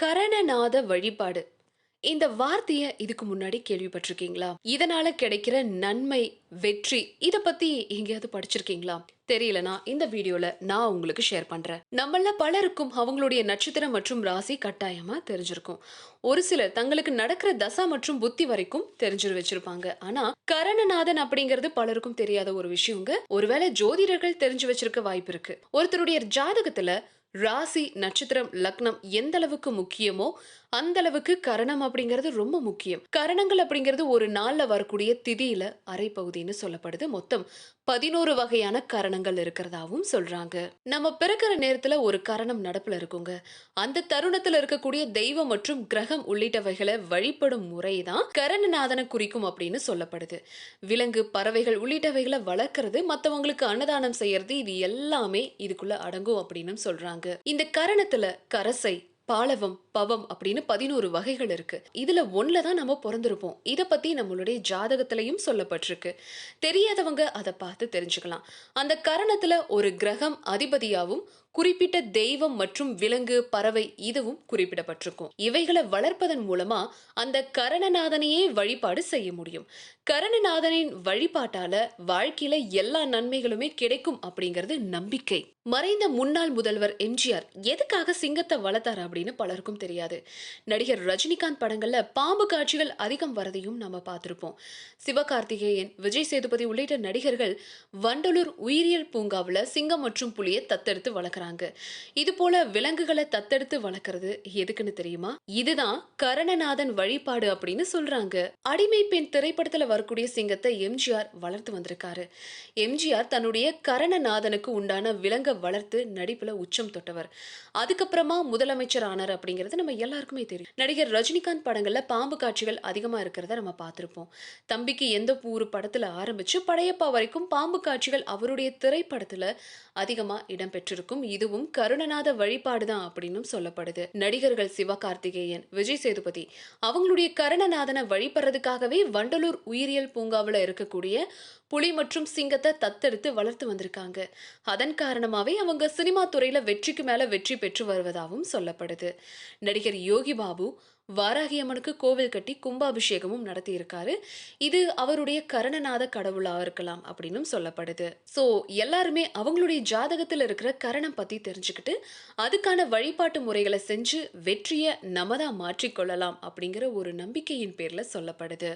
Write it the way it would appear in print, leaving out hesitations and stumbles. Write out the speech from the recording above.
கரணநாத வழிபாடு. இந்த வார்த்தைய இதுக்கு முன்னாடி கேள்விப்பட்டிருக்கீங்களா? இதனால கிடைக்கிற நன்மை, வெற்றி இத பத்தி எங்கேயாவது படிச்சிருக்கீங்களா? தெரியலனா இந்த வீடியோல நான் உங்களுக்கு ஷேர் பண்றேன். நம்மள பலருக்கும் அவங்களுடைய நட்சத்திரம் மற்றும் ராசி கட்டாயமா தெரிஞ்சிருக்கும். ஒரு சிலர் தங்களுக்கு நடக்கிற தசா மற்றும் புத்தி வரைக்கும் தெரிஞ்சு வச்சிருப்பாங்க. ஆனா கரணநாதன் அப்படிங்கிறது பலருக்கும் தெரியாத ஒரு விஷயங்க. ஒருவேளை ஜோதிடர்கள் தெரிஞ்சு வச்சிருக்க வாய்ப்பு இருக்கு. ஒருத்தருடைய ஜாதகத்துல ராசி, நட்சத்திரம், லக்னம் எந்த அளவுக்கு முக்கியமோ அந்த அளவுக்கு கரணம் அப்படிங்கிறது ரொம்ப முக்கியம். கரணங்கள் அப்படிங்கிறது ஒரு நாள்ல வரக்கூடிய திதியில அரை பகுதின்னு சொல்லப்படுது. மொத்தம் 11 வகையான கரணங்கள் இருக்கிறதாவும் சொல்றாங்க. நம்ம பிறக்கிற நேரத்துல ஒரு கரணம் நடப்புல இருக்குங்க. அந்த தருணத்துல இருக்கக்கூடிய தெய்வம் மற்றும் கிரகம் உள்ளிட்டவைகளை வழிபடும் முறைதான் கரணநாதனை குறிக்கும் அப்படின்னு சொல்லப்படுது. விலங்கு, பறவைகள் உள்ளிட்டவைகளை வளர்க்கறது, மத்தவங்களுக்கு அன்னதானம் செய்யறது, இது எல்லாமே இதுக்குள்ள அடங்கும் அப்படின்னு சொல்றாங்க. இந்த கரணத்துல கரசை, பாலவம், பவம் அப்படின்னு 11 வகைகள் இருக்கு. இதுல ஒண்ணுல தான் நம்ம பிறந்திருப்போம். இத பத்தி நம்மளுடைய ஜாதகத்திலையும் சொல்லப்பட்டிருக்கு. தெரியாதவங்க அதை பார்த்து தெரிஞ்சுக்கலாம். அந்த கரணத்துல ஒரு கிரகம் அதிபதியாவும், குறிப்பிட்ட தெய்வம் மற்றும் விலங்கு, பறவை இதுவும் குறிப்பிடப்பட்டிருக்கும். இவைகளை வளர்ப்பதன் மூலமா அந்த கரணநாதனையே வழிபாடு செய்ய முடியும். கரணநாதனின் வழிபாட்டால வாழ்க்கையில எல்லா நன்மைகளுமே கிடைக்கும் அப்படிங்கிறது நம்பிக்கை. மறைந்த முன்னாள் முதல்வர் எம்ஜிஆர் எதுக்காக சிங்கத்தை வளர்த்தாரு அப்படின்னு பலருக்கும் தெரியாது. நடிகர் ரஜினிகாந்த் படங்கள்ல பாம்பு காட்சிகள் அதிகம் வரதையும் நம்ம பார்த்திருப்போம். சிவகார்த்திகேயன், விஜய் சேதுபதி உள்ளிட்ட நடிகர்கள் வண்டலூர் உயிரியல் பூங்காவுல சிங்கம் மற்றும் புலியை தத்தெடுத்து வளர்க்குறாங்க. இது போல விலங்குகளை தத்தெடுத்து வளர்க்கறது எதுக்குன்னு தெரியுமா? இதுதான் கரணநாதன் வழிபாடு அப்படின்னு சொல்றாங்க. அடிமை பெண் திரைப்படத்துல வரக்கூடிய சிங்கத்தை எம்ஜிஆர் வளர்த்து வந்திருக்காரு. எம்ஜிஆர் தன்னுடைய கரணநாதனுக்கு உண்டான விலங்க வளர்த்து நடிப்புல உச்சம் தொட்டவர். அதுக்கப்புறமா முதலமைச்சர் ஆனார் அப்படிங்கிறது நம்ம எல்லாருக்குமே தெரியும். நடிகர் ரஜினிகாந்த் படங்கள்ல பாம்பு காட்சிகள் அதிகமா இருக்கிறத நம்ம பார்த்திருப்போம். தம்பிக்கு எந்த ஊரு படத்துல ஆரம்பிச்சு படையப்பா வரைக்கும் பாம்பு காட்சிகள் அவருடைய திரைப்படத்துல அதிகமா இடம்பெற்றிருக்கும். இதுவும் கருணநாத வழிபாடுதான் அப்படின்னு சொல்லப்படுது. நடிகர்கள் சிவகார்த்திகேயன், விஜய் சேதுபதி அவங்களுடைய கருணநாதனை வழிபடுறதுக்காகவே வண்டலூர் உயிரியல் பூங்காவுல இருக்கக்கூடிய புலி மற்றும் சிங்கத்தை தத்தெடுத்து வளர்த்து வந்திருக்காங்க. அதன் காரணமாவே அவங்க சினிமா துறையில வெற்றிக்கு மேல வெற்றி பெற்று வருவதாகவும் சொல்லப்படுது. நடிகர் யோகி பாபு வாராகி அம்மனுக்கு கோவில் கட்டி கும்பாபிஷேகமும் நடத்தி இருக்காரு. இது அவருடைய கரணநாத கடவுளா இருக்கலாம் அப்படின்னு சொல்லப்படுது. சோ எல்லாருமே அவங்களுடைய ஜாதகத்துல இருக்கிற கரணம் பத்தி தெரிஞ்சுக்கிட்டு அதுக்கான வழிபாட்டு முறைகளை செஞ்சு வெற்றியை நம்ம தான் மாற்றிக்கொள்ளலாம் அப்படிங்கிற ஒரு நம்பிக்கையின் பேர்ல சொல்லப்படுது.